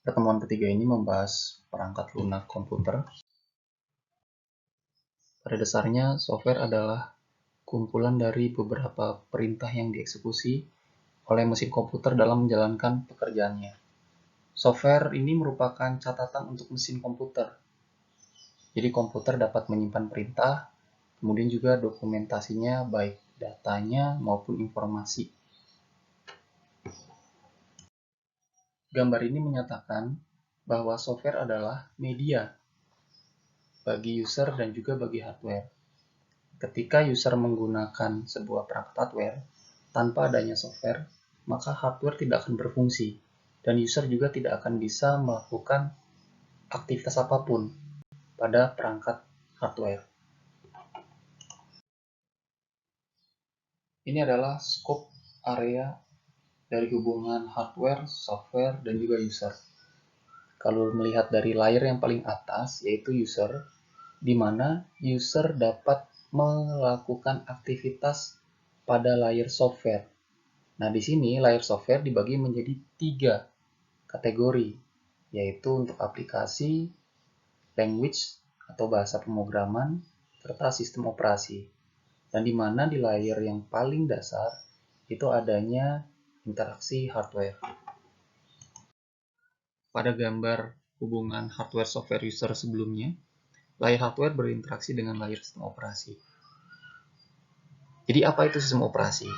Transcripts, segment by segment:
Pertemuan ketiga ini membahas perangkat lunak komputer. Pada dasarnya, software adalah kumpulan dari beberapa perintah yang dieksekusi oleh mesin komputer dalam menjalankan pekerjaannya. Software ini merupakan catatan untuk mesin komputer. Jadi komputer dapat menyimpan perintah, kemudian juga dokumentasinya baik datanya maupun informasi. Gambar ini menyatakan bahwa software adalah media bagi user dan juga bagi hardware. Ketika user menggunakan sebuah perangkat hardware tanpa adanya software, maka hardware tidak akan berfungsi dan user juga tidak akan bisa melakukan aktivitas apapun pada perangkat hardware. Ini adalah scope area dari hubungan hardware, software, dan juga user. Kalau melihat dari layer yang paling atas, yaitu user, di mana user dapat melakukan aktivitas pada layer software. Nah, di sini layer software dibagi menjadi 3 kategori, yaitu untuk aplikasi, language atau bahasa pemrograman, serta sistem operasi. Dan di mana di layer yang paling dasar itu adanya interaksi hardware. Pada gambar hubungan hardware-software user sebelumnya, layer hardware berinteraksi dengan layer sistem operasi. Jadi apa itu sistem operasi?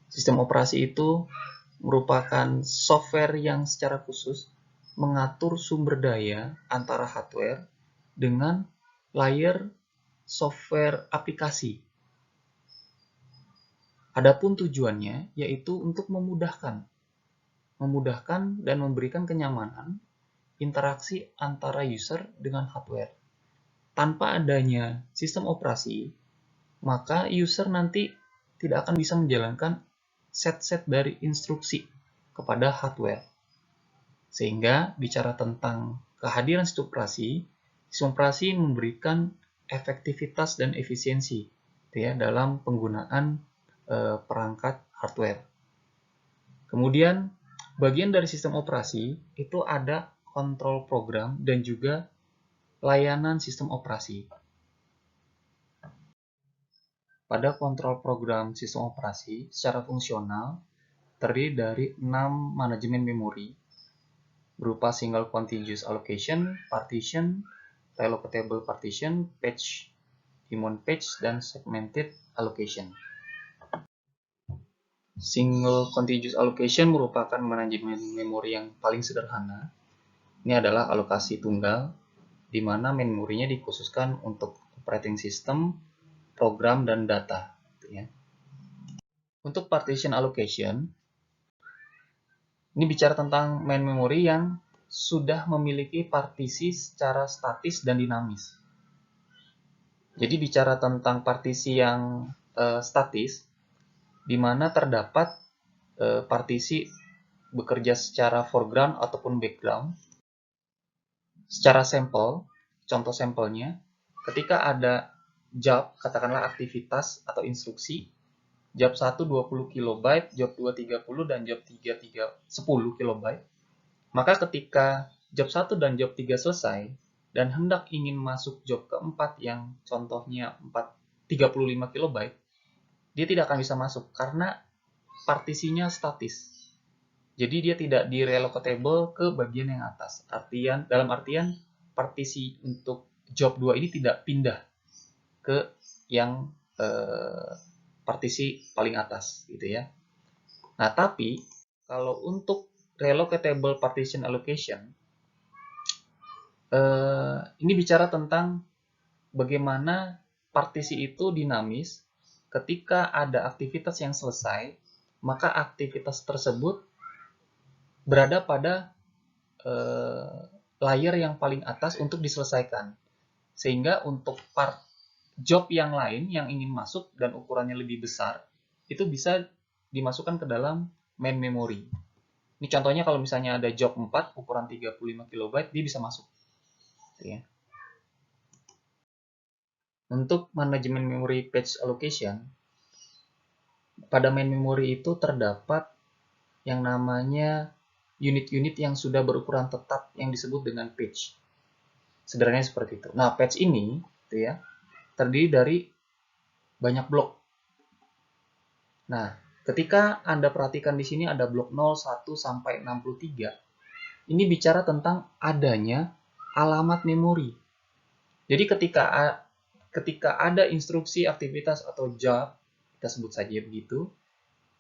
Sistem operasi itu merupakan software yang secara khusus mengatur sumber daya antara hardware dengan layer software aplikasi. Adapun tujuannya yaitu untuk memudahkan dan memberikan kenyamanan interaksi antara user dengan hardware. Tanpa adanya sistem operasi, maka user nanti tidak akan bisa menjalankan set-set dari instruksi kepada hardware. Sehingga bicara tentang kehadiran sistem operasi memberikan efektivitas dan efisiensi dalam penggunaan perangkat hardware. Kemudian bagian dari sistem operasi itu ada kontrol program dan juga layanan sistem operasi. Pada kontrol program sistem operasi secara fungsional terdiri dari 6 manajemen memori berupa single contiguous allocation, partition, relocatable partition, patch, immune patch, dan segmented allocation. Single contiguous allocation merupakan manajemen memori yang paling sederhana. Ini adalah alokasi tunggal, di mana memorinya dikhususkan untuk operating system, program, dan data. Untuk partition allocation, ini bicara tentang main memory yang sudah memiliki partisi secara statis dan dinamis. Jadi bicara tentang partisi yang statis, di mana terdapat partisi bekerja secara foreground ataupun background. Secara sampel, contoh sampelnya, ketika ada job, katakanlah aktivitas atau instruksi, job 1 20 KB, job 2 30, dan job 3 10 KB. Maka ketika job 1 dan job 3 selesai, dan hendak ingin masuk job keempat yang contohnya 35 KB, dia tidak akan bisa masuk karena partisinya statis. Jadi dia tidak direlocatable ke bagian yang atas. Dalam artian partisi untuk job 2 ini tidak pindah ke yang partisi paling atas gitu ya. Nah, tapi kalau untuk relocatable partition allocation ini bicara tentang bagaimana partisi itu dinamis. Ketika ada aktivitas yang selesai, maka aktivitas tersebut berada pada layer yang paling atas untuk diselesaikan. Sehingga untuk part job yang lain yang ingin masuk dan ukurannya lebih besar, itu bisa dimasukkan ke dalam main memory. Ini contohnya kalau misalnya ada job 4 ukuran 35 KB, dia bisa masuk. Untuk manajemen memory patch allocation, pada main memory itu terdapat yang namanya unit-unit yang sudah berukuran tetap yang disebut dengan page. Sederhananya seperti itu. Nah, page ini gitu ya, terdiri dari banyak blok. Nah, ketika Anda perhatikan di sini ada blok 0, 1 sampai 63. Ini bicara tentang adanya alamat memori. Jadi ketika ada instruksi aktivitas atau job, kita sebut saja begitu,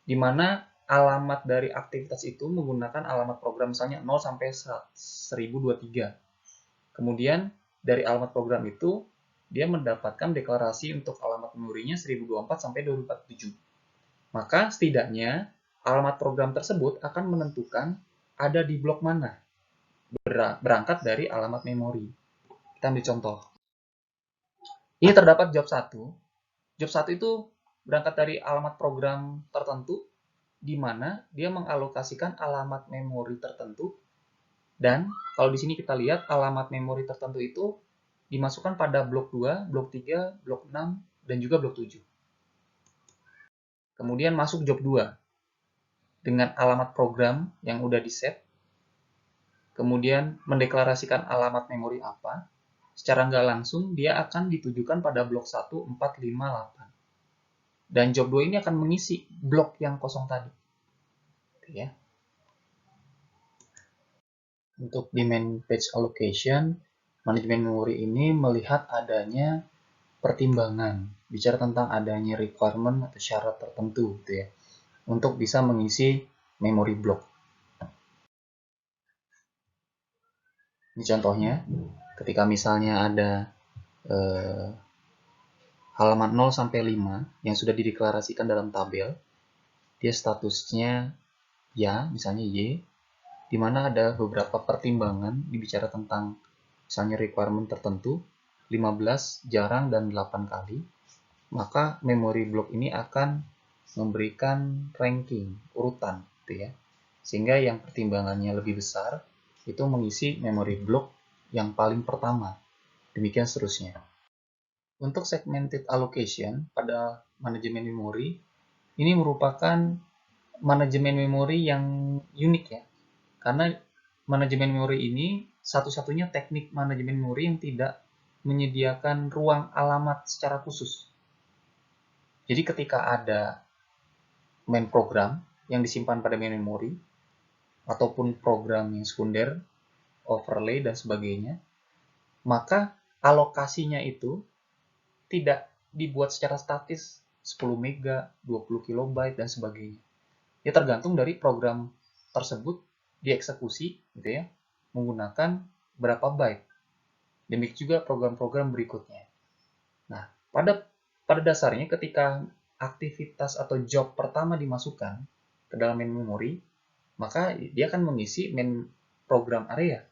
di mana alamat dari aktivitas itu menggunakan alamat program misalnya 0 sampai 1023. Kemudian dari alamat program itu dia mendapatkan deklarasi untuk alamat memorinya 1024 sampai 2047. Maka setidaknya alamat program tersebut akan menentukan ada di blok mana, berangkat dari alamat memori. Kita ambil contoh. Ini terdapat job 1. Job 1 itu berangkat dari alamat program tertentu, di mana dia mengalokasikan alamat memori tertentu, dan kalau di sini kita lihat alamat memori tertentu itu dimasukkan pada blok 2, blok 3, blok 6, dan juga blok 7. Kemudian masuk job 2 dengan alamat program yang udah di-set, kemudian mendeklarasikan alamat memori apa, secara nggak langsung dia akan ditujukan pada blok 1, 4, 5, 8. Dan job 2 ini akan mengisi blok yang kosong tadi. Oke, ya. Untuk di main page allocation, manajemen memori ini melihat adanya pertimbangan, bicara tentang adanya requirement atau syarat tertentu gitu ya, untuk bisa mengisi memory block. Ini contohnya, ketika misalnya ada halaman 0 sampai 5 yang sudah dideklarasikan dalam tabel, dia statusnya ya, misalnya Y, di mana ada beberapa pertimbangan dibicara tentang misalnya requirement tertentu, 15, jarang, dan 8 kali, maka memory block ini akan memberikan ranking, urutan, gitu ya. Sehingga yang pertimbangannya lebih besar, itu mengisi memory block yang paling pertama. Demikian seterusnya. Untuk segmented allocation pada manajemen memori, ini merupakan manajemen memori yang unik ya. Karena manajemen memori ini satu-satunya teknik manajemen memori yang tidak menyediakan ruang alamat secara khusus. Jadi ketika ada main program yang disimpan pada main memori, ataupun program yang sekunder, overlay, dan sebagainya, maka alokasinya itu tidak dibuat secara statis 10 mega, 20 kilobyte, dan sebagainya. Dia tergantung dari program tersebut dieksekusi gitu ya, menggunakan berapa byte. Demikian juga program-program berikutnya. Nah, pada dasarnya ketika aktivitas atau job pertama dimasukkan ke dalam main memory, maka dia akan mengisi main program area.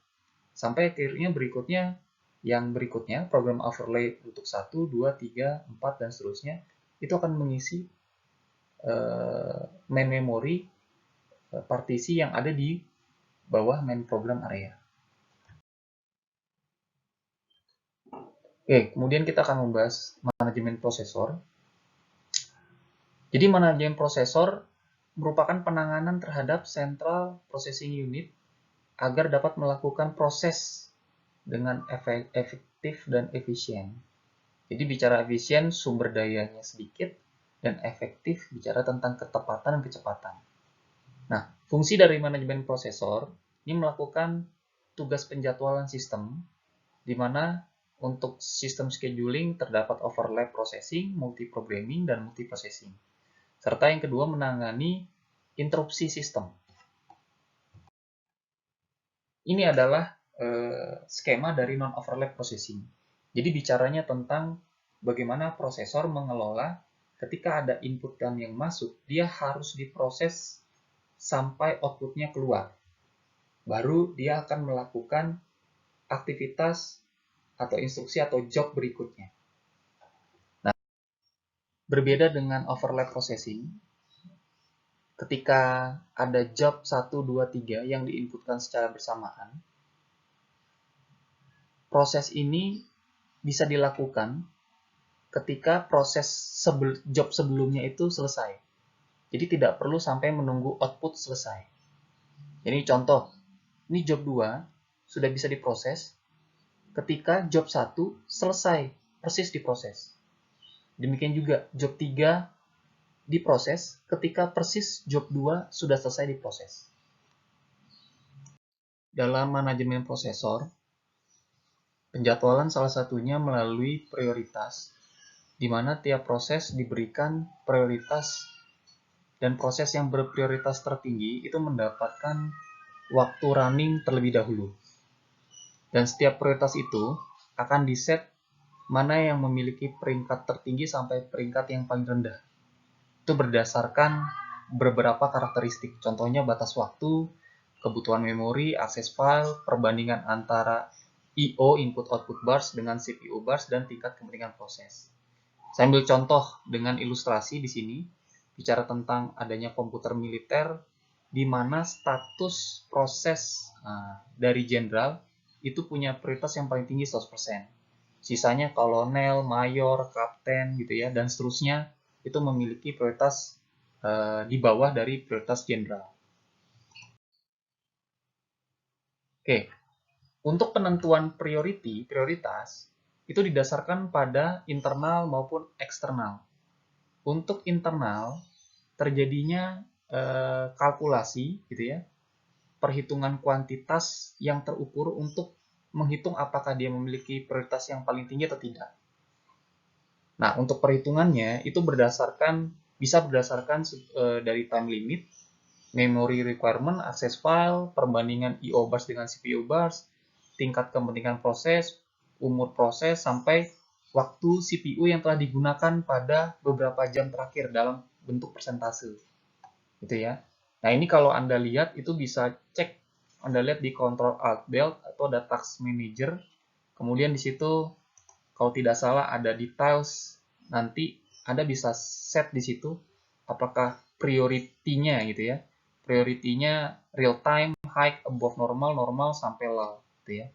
Sampai akhirnya yang berikutnya, program overlay untuk 1, 2, 3, 4, dan seterusnya, itu akan mengisi main memory partisi yang ada di bawah main program area. Oke, kemudian kita akan membahas manajemen prosesor. Jadi manajemen prosesor merupakan penanganan terhadap Central Processing Unit agar dapat melakukan proses dengan efektif dan efisien. Jadi bicara efisien, sumber dayanya sedikit, dan efektif bicara tentang ketepatan dan kecepatan. Nah, fungsi dari manajemen prosesor ini melakukan tugas penjadwalan sistem, di mana untuk sistem scheduling terdapat overlap processing, multi-programming, dan multi-processing. Serta yang kedua menangani interupsi sistem. Ini adalah skema dari non-overlap processing. Jadi bicaranya tentang bagaimana prosesor mengelola ketika ada inputan yang masuk, dia harus diproses sampai outputnya keluar. Baru dia akan melakukan aktivitas atau instruksi atau job berikutnya. Nah, berbeda dengan overlap processing, ketika ada job 1, 2, 3 yang diinputkan secara bersamaan, proses ini bisa dilakukan ketika proses job sebelumnya itu selesai. Jadi tidak perlu sampai menunggu output selesai. Jadi contoh, ini job 2 sudah bisa diproses ketika job 1 selesai, persis diproses. Demikian juga job 3 diproses ketika persis job 2 sudah selesai diproses. Dalam manajemen prosesor, penjadwalan salah satunya melalui prioritas, di mana tiap proses diberikan prioritas dan proses yang berprioritas tertinggi itu mendapatkan waktu running terlebih dahulu. Dan setiap prioritas itu akan diset mana yang memiliki peringkat tertinggi sampai peringkat yang paling rendah. Itu berdasarkan beberapa karakteristik, contohnya batas waktu, kebutuhan memori, akses file, perbandingan antara I/O input output bars dengan CPU bars, dan tingkat kepentingan proses. Saya ambil contoh dengan ilustrasi di sini, bicara tentang adanya komputer militer, di mana status proses dari jenderal itu punya prioritas yang paling tinggi 100%. Sisanya kolonel, mayor, kapten gitu ya, dan seterusnya itu memiliki prioritas di bawah dari prioritas jenderal. Oke, untuk penentuan prioritas itu didasarkan pada internal maupun eksternal. Untuk internal terjadinya kalkulasi gitu ya, perhitungan kuantitas yang terukur untuk menghitung apakah dia memiliki prioritas yang paling tinggi atau tidak. Nah, untuk perhitungannya itu bisa berdasarkan dari time limit, memory requirement, access file, perbandingan I/O bars dengan CPU bars, tingkat kepentingan proses, umur proses, sampai waktu CPU yang telah digunakan pada beberapa jam terakhir dalam bentuk persentase. Gitu ya. Nah, ini kalau Anda lihat itu bisa cek, Anda lihat di Control Alt Belt atau ada Task Manager. Kemudian di situ kalau tidak salah ada details, nanti Anda bisa set di situ apakah priority-nya gitu ya. Priority-nya real time, high, above normal, normal sampai low gitu ya.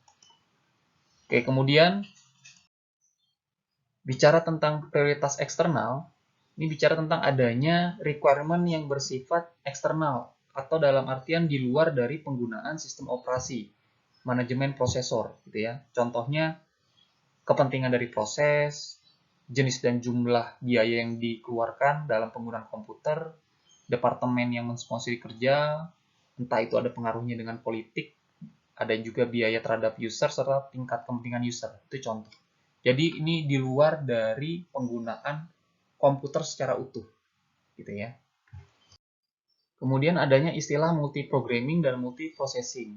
Oke, kemudian bicara tentang prioritas eksternal, ini bicara tentang adanya requirement yang bersifat eksternal atau dalam artian di luar dari penggunaan sistem operasi, manajemen prosesor gitu ya. Contohnya kepentingan dari proses, jenis dan jumlah biaya yang dikeluarkan dalam penggunaan komputer, departemen yang mensponsori kerja, entah itu ada pengaruhnya dengan politik, ada juga biaya terhadap user serta tingkat kepentingan user. Itu contoh. Jadi ini di luar dari penggunaan komputer secara utuh, gitu ya. Kemudian adanya istilah multiprogramming dan multiprocessing.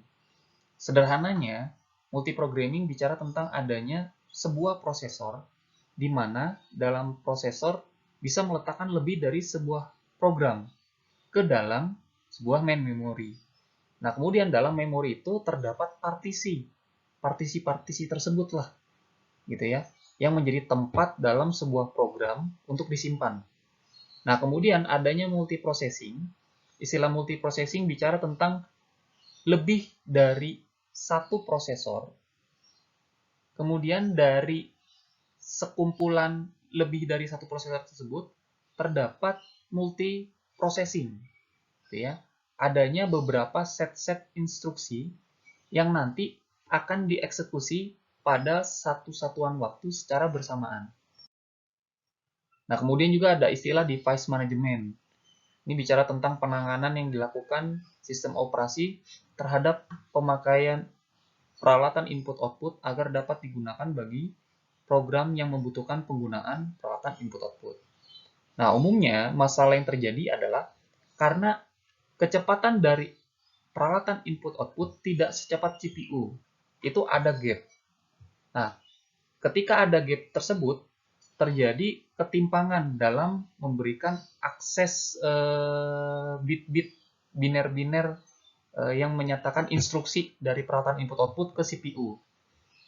Sederhananya, multiprogramming bicara tentang adanya sebuah prosesor di mana dalam prosesor bisa meletakkan lebih dari sebuah program ke dalam sebuah main memory. Nah, kemudian dalam memori itu terdapat partisi. Partisi-partisi tersebutlah gitu ya, yang menjadi tempat dalam sebuah program untuk disimpan. Nah, kemudian adanya multiprocessing. Istilah multiprocessing bicara tentang lebih dari satu prosesor. Kemudian dari sekumpulan lebih dari satu prosesor tersebut terdapat multiprocessing, gitu ya. Adanya beberapa set-set instruksi yang nanti akan dieksekusi pada satu satuan waktu secara bersamaan. Nah, kemudian juga ada istilah device management. Ini bicara tentang penanganan yang dilakukan sistem operasi terhadap pemakaian peralatan input-output agar dapat digunakan bagi program yang membutuhkan penggunaan peralatan input-output. Nah, umumnya masalah yang terjadi adalah karena kecepatan dari peralatan input-output tidak secepat CPU. Itu ada gap. Nah, ketika ada gap tersebut, terjadi ketimpangan dalam memberikan akses bit-bit biner-biner yang menyatakan instruksi dari peralatan input-output ke CPU.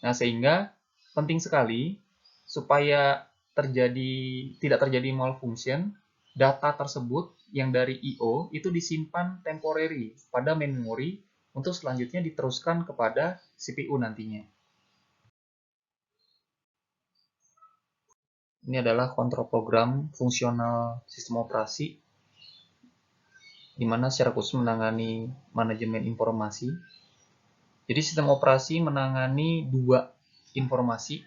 Nah, sehingga penting sekali supaya tidak terjadi malfunction, data tersebut yang dari I/O itu disimpan temporary pada main memory untuk selanjutnya diteruskan kepada CPU nantinya. Ini adalah kontrol program fungsional sistem operasi. di mana secara khusus menangani manajemen informasi. Jadi sistem operasi menangani dua informasi.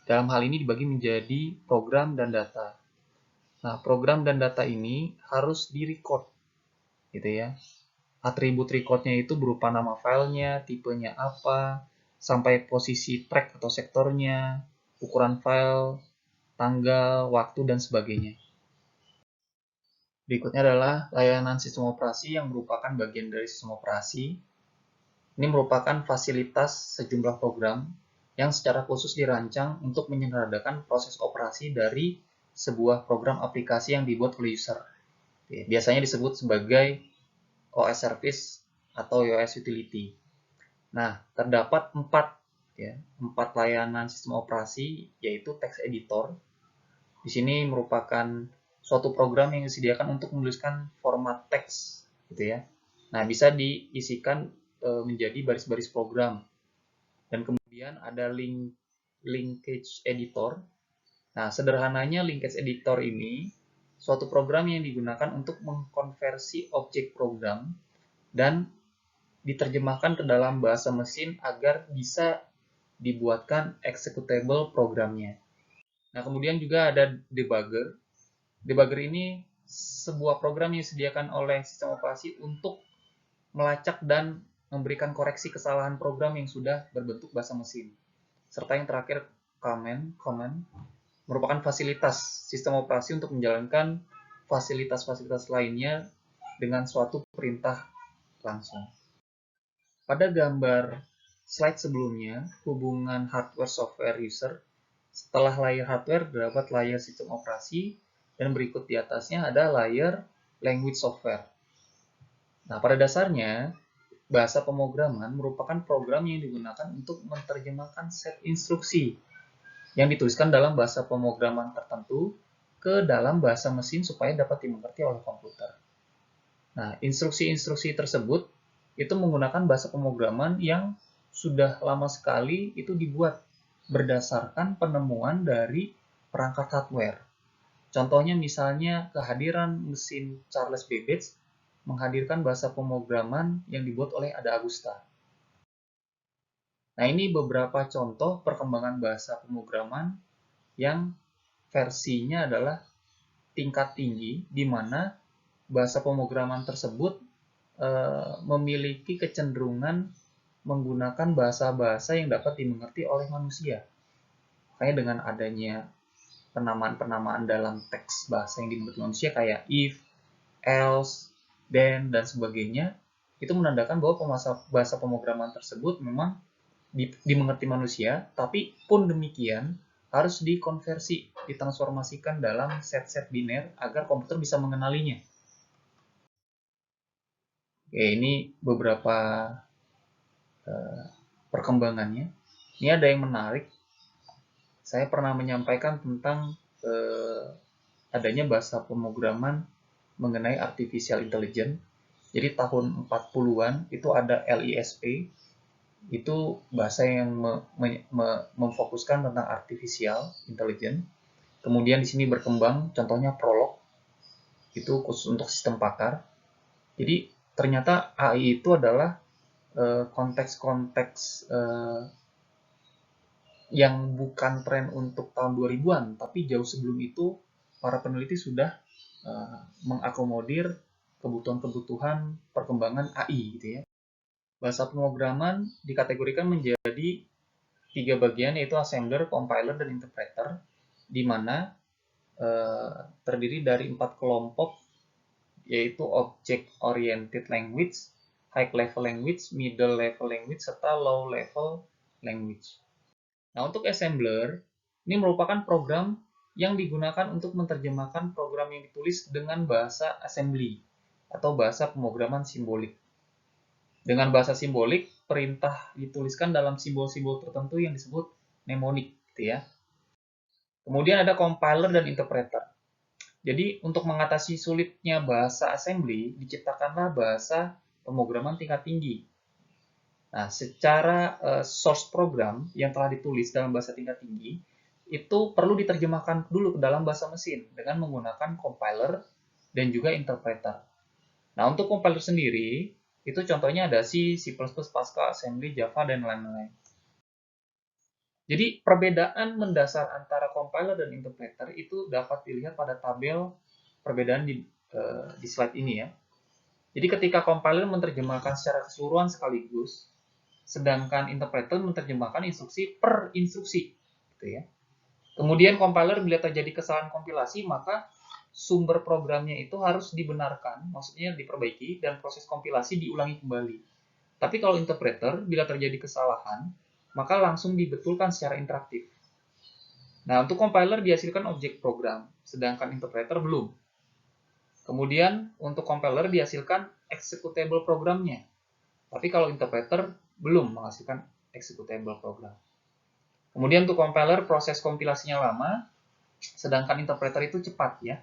Dalam hal ini dibagi menjadi program dan data. Nah, program dan data ini harus di-record, gitu ya. Atribut recordnya itu berupa nama filenya, tipenya apa, sampai posisi track atau sektornya, ukuran file, tanggal, waktu, dan sebagainya. Berikutnya adalah layanan sistem operasi yang merupakan bagian dari sistem operasi. Ini merupakan fasilitas sejumlah program yang secara khusus dirancang untuk menyederhanakan proses operasi dari sebuah program aplikasi yang dibuat oleh user. Biasanya disebut sebagai OS service atau OS utility. Nah, terdapat empat layanan sistem operasi, yaitu text editor. Di sini merupakan suatu program yang disediakan untuk menuliskan format teks, gitu ya. Nah, bisa diisikan menjadi baris-baris program. Dan kemudian ada linkage editor. Nah, sederhananya linkage editor ini suatu program yang digunakan untuk mengkonversi objek program dan diterjemahkan ke dalam bahasa mesin agar bisa dibuatkan executable programnya. Nah, kemudian juga ada debugger. Debugger ini sebuah program yang disediakan oleh sistem operasi untuk melacak dan memberikan koreksi kesalahan program yang sudah berbentuk bahasa mesin. Serta yang terakhir, command merupakan fasilitas sistem operasi untuk menjalankan fasilitas-fasilitas lainnya dengan suatu perintah langsung. Pada gambar slide sebelumnya, hubungan hardware-software user, setelah layer hardware terdapat layer sistem operasi, dan berikut di atasnya ada layer language software. Nah, pada dasarnya, bahasa pemrograman merupakan program yang digunakan untuk menerjemahkan set instruksi yang dituliskan dalam bahasa pemrograman tertentu ke dalam bahasa mesin supaya dapat dimengerti oleh komputer. Nah, instruksi-instruksi tersebut itu menggunakan bahasa pemrograman yang sudah lama sekali itu dibuat berdasarkan penemuan dari perangkat hardware. Contohnya misalnya kehadiran mesin Charles Babbage menghadirkan bahasa pemrograman yang dibuat oleh Ada Agusta. Nah, ini beberapa contoh perkembangan bahasa pemrograman yang versinya adalah tingkat tinggi, di mana bahasa pemrograman tersebut memiliki kecenderungan menggunakan bahasa-bahasa yang dapat dimengerti oleh manusia. Makanya dengan adanya penamaan-penamaan dalam teks bahasa yang dimengerti manusia kayak if, else, then, dan sebagainya, itu menandakan bahwa bahasa pemrograman tersebut memang dimengerti manusia, tapi pun demikian harus dikonversi, ditransformasikan dalam set-set biner agar komputer bisa mengenalinya. Oke, ini beberapa perkembangannya. Ini ada yang menarik. Saya pernah menyampaikan tentang adanya bahasa pemrograman mengenai artificial intelligence. Jadi tahun 40-an itu ada LISP, itu bahasa yang memfokuskan tentang artificial intelligence. Kemudian di sini berkembang, contohnya Prolog, itu khusus untuk sistem pakar. Jadi ternyata AI itu adalah konteks-konteks yang bukan tren untuk tahun 2000-an, tapi jauh sebelum itu para peneliti sudah mengakomodir kebutuhan-kebutuhan perkembangan AI gitu ya. Bahasa pemrograman dikategorikan menjadi 3 bagian, yaitu assembler, compiler, dan interpreter, di mana terdiri dari 4 kelompok, yaitu object oriented language, high level language, middle level language, serta low level language. Nah, untuk assembler, ini merupakan program yang digunakan untuk menerjemahkan program yang ditulis dengan bahasa assembly atau bahasa pemrograman simbolik. Dengan bahasa simbolik, perintah dituliskan dalam simbol-simbol tertentu yang disebut mnemonik, gitu ya. Kemudian ada compiler dan interpreter. Jadi, untuk mengatasi sulitnya bahasa assembly, diciptakanlah bahasa pemrograman tingkat tinggi. Nah, secara source program yang telah ditulis dalam bahasa tingkat tinggi, itu perlu diterjemahkan dulu ke dalam bahasa mesin dengan menggunakan compiler dan juga interpreter. Nah, untuk compiler sendiri, itu contohnya ada C, C++, Pascal, Assembly, Java, dan lain-lain. Jadi, perbedaan mendasar antara compiler dan interpreter itu dapat dilihat pada tabel perbedaan di slide ini ya. Jadi, ketika compiler menerjemahkan secara keseluruhan sekaligus, sedangkan interpreter menerjemahkan instruksi per instruksi. Gitu ya. Kemudian compiler bila terjadi kesalahan kompilasi, maka sumber programnya itu harus dibenarkan, maksudnya diperbaiki, dan proses kompilasi diulangi kembali. Tapi kalau interpreter, bila terjadi kesalahan, maka langsung dibetulkan secara interaktif. Nah, untuk compiler dihasilkan objek program, sedangkan interpreter belum. Kemudian, untuk compiler dihasilkan executable programnya. Tapi kalau interpreter belum menghasilkan executable program. Kemudian untuk compiler, proses kompilasinya lama, sedangkan interpreter itu cepat ya.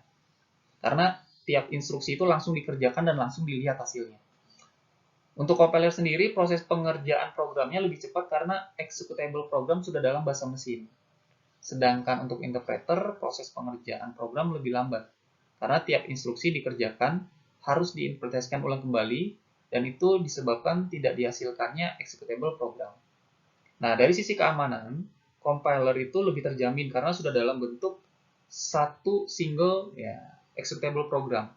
Karena tiap instruksi itu langsung dikerjakan dan langsung dilihat hasilnya. Untuk compiler sendiri, proses pengerjaan programnya lebih cepat karena executable program sudah dalam bahasa mesin. Sedangkan untuk interpreter, proses pengerjaan program lebih lambat. Karena tiap instruksi dikerjakan harus diinterpretasikan ulang kembali, dan itu disebabkan tidak dihasilkannya executable program. Nah, dari sisi keamanan, compiler itu lebih terjamin karena sudah dalam bentuk satu single ya, executable program.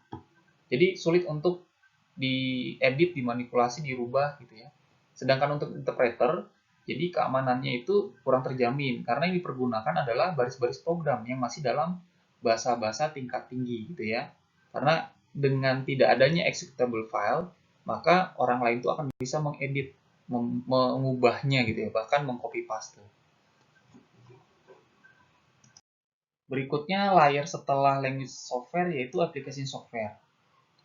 Jadi sulit untuk diedit, dimanipulasi, dirubah gitu ya. Sedangkan untuk interpreter, jadi keamanannya itu kurang terjamin karena yang dipergunakan adalah baris-baris program yang masih dalam bahasa-bahasa tingkat tinggi gitu ya. Karena dengan tidak adanya executable file, maka orang lain itu akan bisa mengedit, mengubahnya gitu ya, bahkan mengcopy paste. Berikutnya layer setelah language software yaitu application software.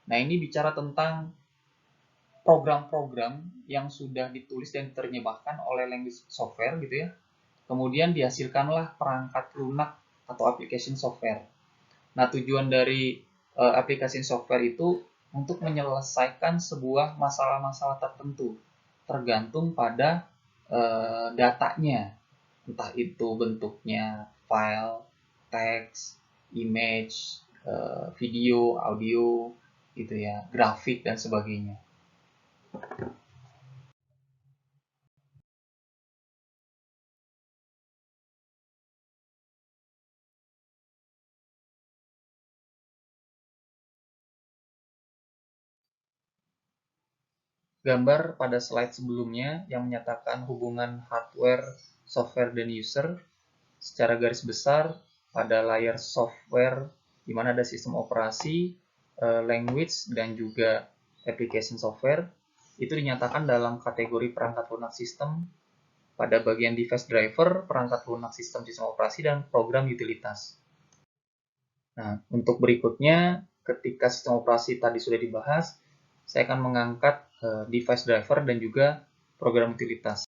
Nah, ini bicara tentang program-program yang sudah ditulis dan diterjemahkan oleh language software gitu ya. Kemudian dihasilkanlah perangkat lunak atau application software. Nah, tujuan dari application software itu untuk menyelesaikan sebuah masalah-masalah tertentu tergantung pada datanya. Entah itu bentuknya file, teks, image, video, audio, gitu ya, grafik dan sebagainya. Gambar pada slide sebelumnya yang menyatakan hubungan hardware, software, dan user secara garis besar pada layar software di mana ada sistem operasi, language, dan juga application software itu dinyatakan dalam kategori perangkat lunak sistem pada bagian device driver, perangkat lunak sistem operasi, dan program utilitas. Nah, untuk berikutnya, ketika sistem operasi tadi sudah dibahas, saya akan mengangkat device driver dan juga program utilitas.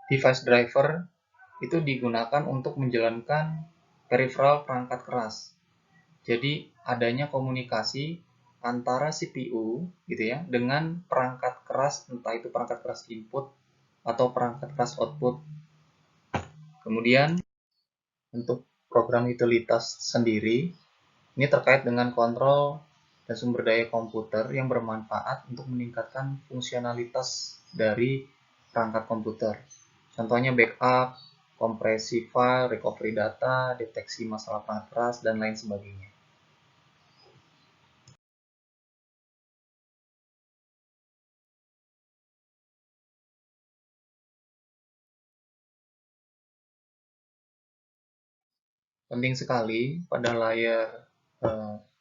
Device driver itu digunakan untuk menjalankan peripheral perangkat keras. Jadi adanya komunikasi antara CPU gitu ya dengan perangkat keras, entah itu perangkat keras input atau perangkat keras output. Kemudian untuk program utilitas sendiri ini terkait dengan kontrol dan sumber daya komputer yang bermanfaat untuk meningkatkan fungsionalitas dari perangkat komputer. Contohnya backup, kompresi file, recovery data, deteksi masalah perangkat keras, dan lain sebagainya. Penting sekali pada layar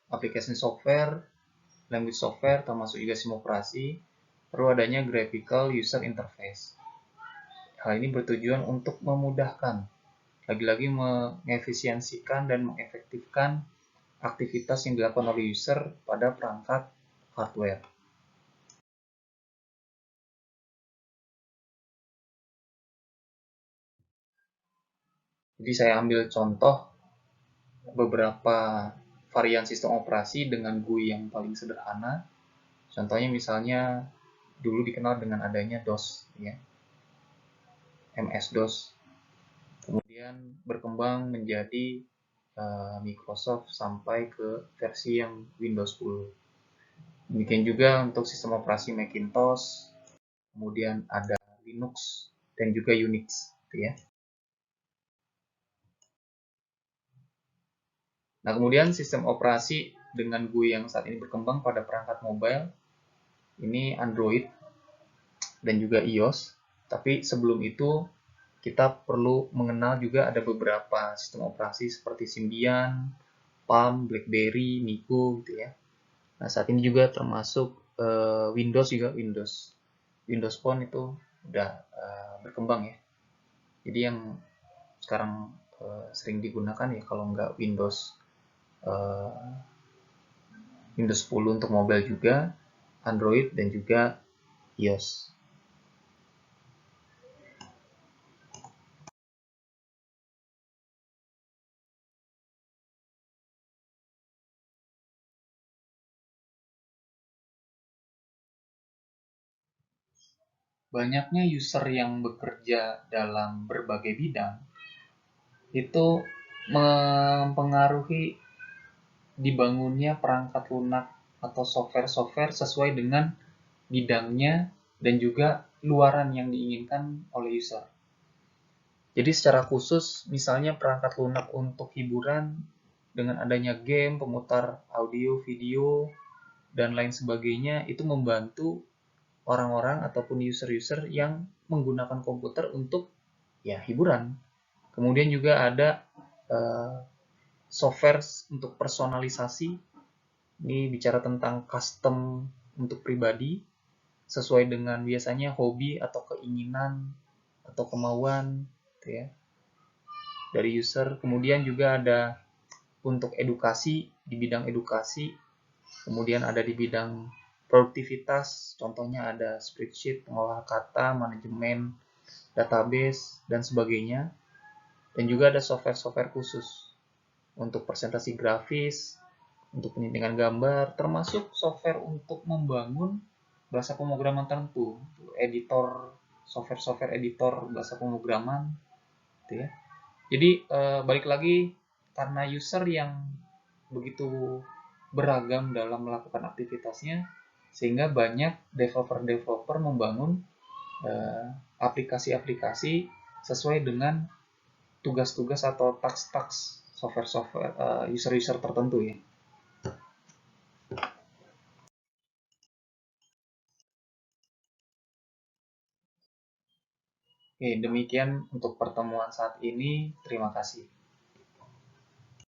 aplikasi software, language software, termasuk juga SIM operasi, perlu adanya graphical user interface. Hal ini bertujuan untuk memudahkan, lagi-lagi mengefisiensikan dan mengefektifkan aktivitas yang dilakukan oleh user pada perangkat hardware. Jadi saya ambil contoh beberapa varian sistem operasi dengan GUI yang paling sederhana. Contohnya misalnya dulu dikenal dengan adanya DOS, ya, MS-DOS. Kemudian berkembang menjadi Microsoft sampai ke versi yang Windows 10. Demikian juga untuk sistem operasi Macintosh, kemudian ada Linux dan juga Unix, gitu ya. Nah, kemudian sistem operasi dengan GUI yang saat ini berkembang pada perangkat mobile, ini Android dan juga iOS. Tapi sebelum itu, kita perlu mengenal juga ada beberapa sistem operasi seperti Symbian, Palm, BlackBerry, Migo, gitu ya. Nah, saat ini juga termasuk Windows juga, Windows Phone itu udah berkembang ya. Jadi yang sekarang sering digunakan ya kalau nggak Windows 10 untuk mobile juga, Android dan juga iOS. Banyaknya user yang bekerja dalam berbagai bidang itu mempengaruhi dibangunnya perangkat lunak atau software-software sesuai dengan bidangnya dan juga luaran yang diinginkan oleh user. Jadi secara khusus, misalnya perangkat lunak untuk hiburan dengan adanya game, pemutar audio, video, dan lain sebagainya itu membantu orang-orang ataupun user-user yang menggunakan komputer untuk ya hiburan. Kemudian juga ada software untuk personalisasi. Ini bicara tentang custom untuk pribadi sesuai dengan biasanya hobi atau keinginan atau kemauan, gitu ya, dari user. Kemudian juga ada untuk edukasi, di bidang edukasi. Kemudian ada di bidang produktivitas, contohnya ada spreadsheet, pengolah kata, manajemen database, dan sebagainya. Dan juga ada software-software khusus untuk presentasi grafis, untuk penyuntingan gambar, termasuk software untuk membangun bahasa pemrograman tertentu, editor, software-software editor bahasa pemrograman, gitu ya. Jadi balik lagi, karena user yang begitu beragam dalam melakukan aktivitasnya, sehingga banyak developer-developer membangun aplikasi-aplikasi sesuai dengan tugas-tugas atau task-task software-software user-user tertentu ya. Oke, demikian untuk pertemuan saat ini. Terima kasih.